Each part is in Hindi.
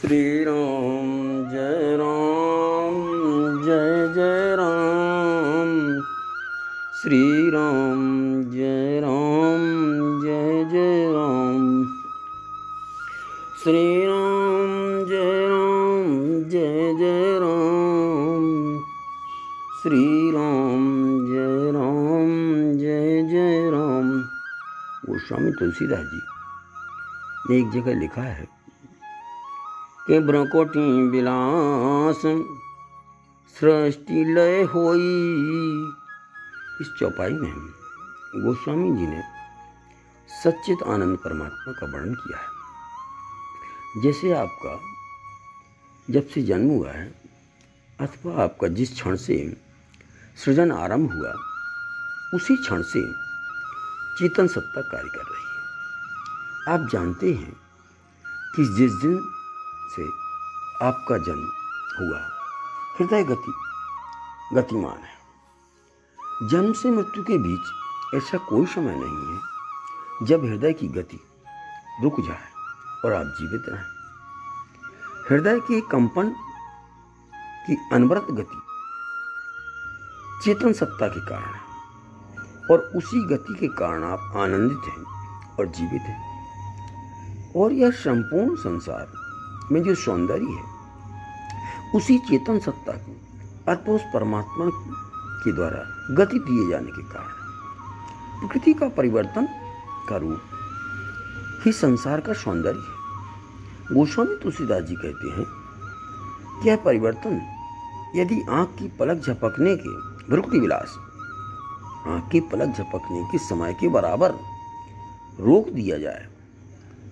श्री राम जय जय राम। श्री राम जय जय राम। श्री राम जय जय राम। श्री राम जय राम। गोस्वामी तुलसीदास जी ने एक जगह लिखा है कि ब्रकोटि विलास सृष्टि लय होई। इस चौपाई में गोस्वामी जी ने सच्चित आनंद परमात्मा का वर्णन किया है। जैसे आपका जब से जन्म हुआ है अथवा आपका जिस क्षण से सृजन आरंभ हुआ उसी क्षण से चेतन सत्ता कार्य कर रही है। आप जानते हैं कि जिस दिन से आपका जन्म हुआ हृदय गतिमान है। जन्म से मृत्यु के बीच ऐसा कोई समय नहीं है जब हृदय की गति रुक जाए और आप जीवित रहें। हृदय के कंपन की अनवरत गति चेतन सत्ता के कारण है और उसी गति के कारण आप आनंदित हैं और जीवित हैं। और यह संपूर्ण संसार में जो सौंदर्य है उसी चेतन सत्ता को अथवा उस परमात्मा के द्वारा गति दिए जाने के कारण प्रकृति का परिवर्तन का रूप ही संसार का सौंदर्य है। गोस्वामी तुलसीदास जी कहते हैं कि यह परिवर्तन यदि आंख की पलक झपकने के भ्रुकुटि विलास आंख की पलक झपकने के समय के बराबर रोक दिया जाए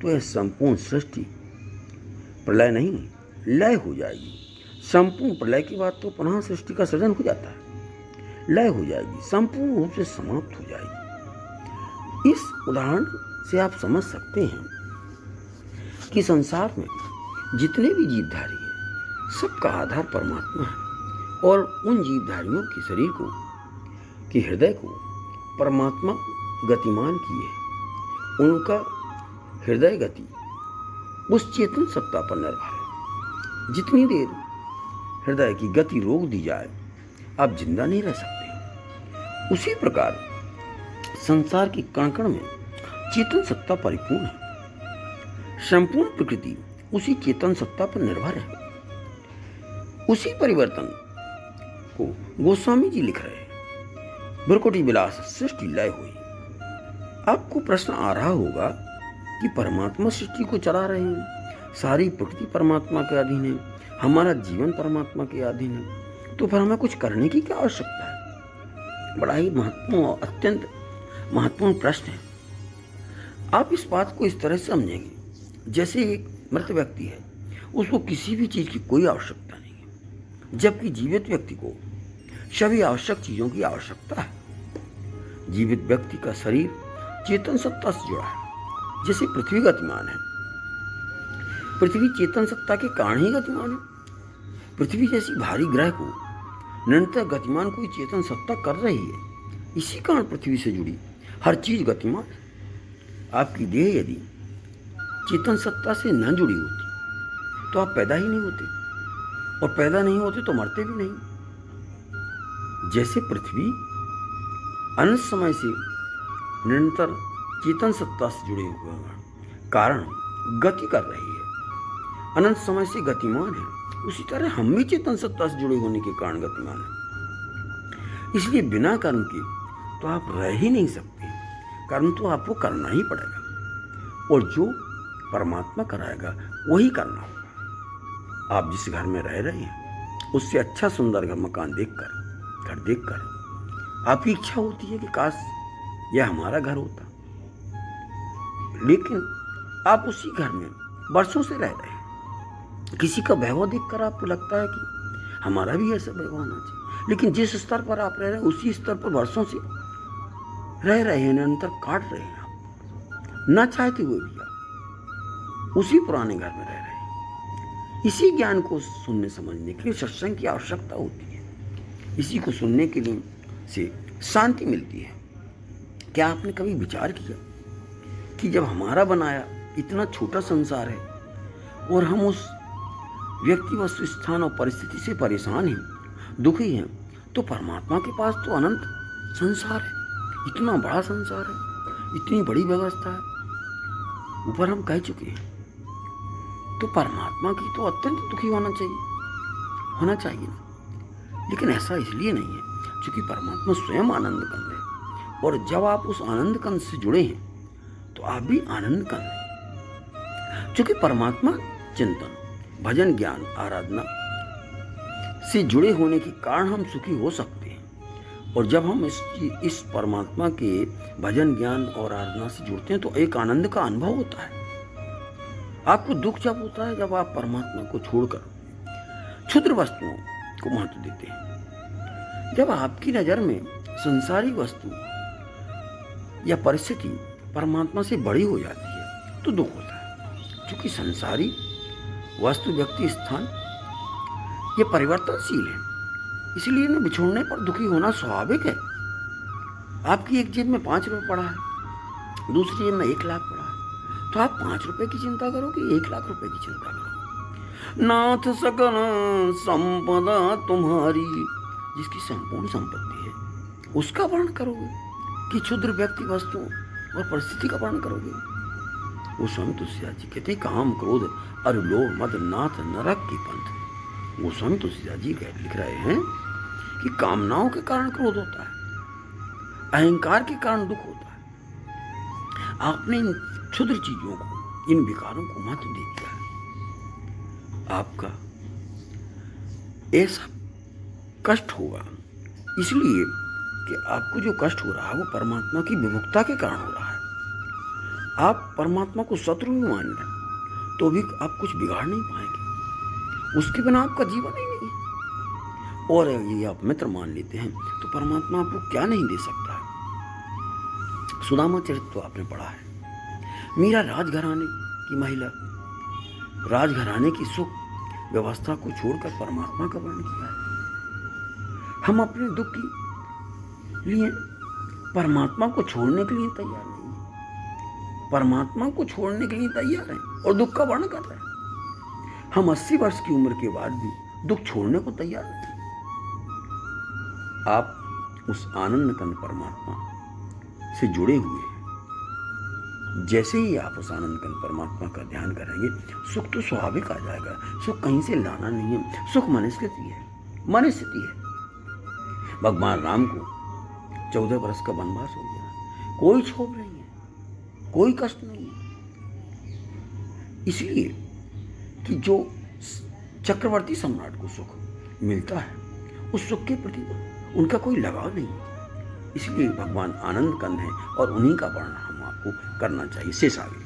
तो यह संपूर्ण सृष्टि प्रलय नहीं लय हो जाएगी। संपूर्ण प्रलय के बाद तो पुनः सृष्टि का सृजन हो जाता है। लय हो जाएगी, संपूर्ण रूप से समाप्त हो जाएगी। इस उदाहरण से आप समझ सकते हैं कि संसार में जितने भी जीवधारी हैं सबका आधार परमात्मा है और उन जीवधारियों के शरीर को कि हृदय को परमात्मा गतिमान किए। उनका हृदय गति उस चेतन सत्ता पर निर्भर है। जितनी देर हृदय की गति रोक दी जाए आप जिंदा नहीं रह सकते। उसी प्रकार संसार की कण कण में चेतन सत्ता परिपूर्ण है। संपूर्ण प्रकृति उसी चेतन सत्ता पर निर्भर है। उसी परिवर्तन को गोस्वामी जी लिख रहे हैं। भ्रुकुटि विलास सृष्टि लय हुई। आपको प्रश्न आ रहा होगा कि परमात्मा सृष्टि को चला रहे हैं, सारी प्रकृति परमात्मा के अधीन है, हमारा जीवन परमात्मा के अधीन है, तो फिर हमें कुछ करने की क्या आवश्यकता है? बड़ा ही महत्वपूर्ण और अत्यंत महत्वपूर्ण प्रश्न है। आप इस बात को इस तरह से समझेंगे जैसे एक मृत व्यक्ति है, उसको किसी भी चीज की कोई आवश्यकता नहीं है, जबकि जीवित व्यक्ति को सभी आवश्यक चीजों की आवश्यकता है। जीवित व्यक्ति का शरीर चेतन सत्ता से जुड़ा है। जैसे पृथ्वी गतिमान है, पृथ्वी चेतन सत्ता के कारण ही गतिमान है। पृथ्वी जैसी भारी ग्रह को निरंतर गतिमान कोई चेतन सत्ता कर रही है। इसी कारण पृथ्वी से जुड़ी हर चीज गतिमान है। आपकी देह यदि चेतन सत्ता से न जुड़ी होती तो आप पैदा ही नहीं होते, और पैदा नहीं होते तो मरते भी नहीं। जैसे पृथ्वी अनंत समय से निरंतर चेतन सत्ता से जुड़े हुए कारण गति कर रही है, अनंत समय से गतिमान है, उसी तरह हम भी चेतन सत्ता से जुड़े होने के कारण गतिमान है। इसलिए बिना कर्म के तो आप रह ही नहीं सकते। कर्म तो आपको करना ही पड़ेगा और जो परमात्मा कराएगा वही करना होगा। आप जिस घर में रह रहे हैं उससे अच्छा सुंदर घर मकान देखकर आपकी इच्छा होती है कि काश यह हमारा घर होता, लेकिन आप उसी घर में वर्षों से रह रहे हैं। किसी का वैभव देखकर आपको लगता है कि हमारा भी ऐसा वैभव होना चाहिए, लेकिन जिस स्तर पर आप रह रहे हैं उसी स्तर पर वर्षों से रह रहे हैं, निरंतर काट रहे हैं। आप न चाहते हुए भी आप उसी पुराने घर में रह रहे हैं। इसी ज्ञान को सुनने समझने के लिए सत्संग की आवश्यकता होती है। इसी को सुनने के लिए से शांति मिलती है। क्या आपने कभी विचार किया कि जब हमारा बनाया इतना छोटा संसार है और हम उस व्यक्ति वस्तु स्थान और परिस्थिति से परेशान है, दुखी है, तो परमात्मा के पास तो अनंत संसार है, इतना बड़ा संसार है, इतनी बड़ी व्यवस्था है, ऊपर हम कह चुके हैं। तो परमात्मा की तो अत्यंत दुखी होना चाहिए ना। लेकिन ऐसा इसलिए नहीं है क्योंकि परमात्मा स्वयं आनंद कंद है, और जब आप उस आनंद कंद से जुड़े हैं तो आप भी आनंद कंद हैं। क्योंकि परमात्मा चिंतन, भजन, ज्ञान, आराधना से जुड़े होने के कारण हम सुखी हो सकते हैं। और जब हम इस परमात्मा के भजन, ज्ञान और आराधना से जुड़ते हैं तो एक आनंद का अनुभव होता है। आपको दुख जब होता है जब आप परमात्मा को छोड़कर क्षुद्र वस्तुओं को महत्व देते हैं। जब आपकी नजर में संसारी वस्तु या परिस्थिति परमात्मा से बड़ी हो जाती है तो दुख होता है। क्योंकि संसारी वस्तु, व्यक्ति, स्थान ये परिवर्तनशील है, इसलिए इन्हें बिछोड़ने पर दुखी होना स्वाभाविक है। आपकी एक जेब में 5 रुपये पड़ा है, दूसरी जेब में 1 लाख पड़ा है, तो आप 5 रुपए की चिंता करोगे, 1 लाख रुपए की चिंता करोगे। नाथ सकल संपदा तुम्हारी, जिसकी संपूर्ण संपत्ति है उसका वर्ण करोगे कि क्षुद्र व्यक्ति, वस्तुओं और परिस्थिति का वर्ण करोगे। वो स्वामी तुलसीदास जी कहते काम, क्रोध, अरु, लोभ, मद, नाथ नरक की पंथ। वो स्वामी तुलसीदास जी लिख रहे हैं कि कामनाओं के कारण क्रोध होता है, अहंकार के कारण दुख होता है। आपने इन क्षुद्र चीजों को, इन विकारों को महत्व दे दिया है। आपका ऐसा कष्ट होगा इसलिए कि आपको जो कष्ट हो रहा है वो परमात्मा की विमुखता के कारण हो रहा है। आप परमात्मा को शत्रु भी मान लें तो भी आप कुछ बिगाड़ नहीं पाएंगे, उसके बिना आपका जीवन ही नहीं है। और ये आप मित्र मान लेते हैं तो परमात्मा आपको क्या नहीं दे सकता है। सुदामा चरित्र तो आपने पढ़ा है। मीरा राजघराने की महिला, राजघराने की सुख व्यवस्था को छोड़कर परमात्मा का वर्ण किया है। हम अपने दुख के लिए परमात्मा को छोड़ने के लिए तैयार नहीं है, परमात्मा को छोड़ने के लिए तैयार हैं और दुख का वर्ण कर रहे हैं। हम 80 वर्ष की उम्र के बाद भी दुख छोड़ने को तैयार नहीं। आप उस आनंद कंद परमात्मा से जुड़े हुए हैं। जैसे ही आप उस आनंद कंद परमात्मा का ध्यान करेंगे सुख तो स्वाभाविक आ जाएगा। सुख कहीं से लाना नहीं है, सुख मनस्थिति है, मनस्थिति है। भगवान राम को 14 वर्ष का वनवास हो गया, कोई क्षोभ नहीं है, कोई कष्ट नहीं है, इसलिए कि जो चक्रवर्ती सम्राट को सुख मिलता है उस सुख के प्रति उनका कोई लगाव नहीं है। इसलिए भगवान आनंद कंद है और उन्हीं का वर्णन हम आपको करना चाहिए। शेष आगे।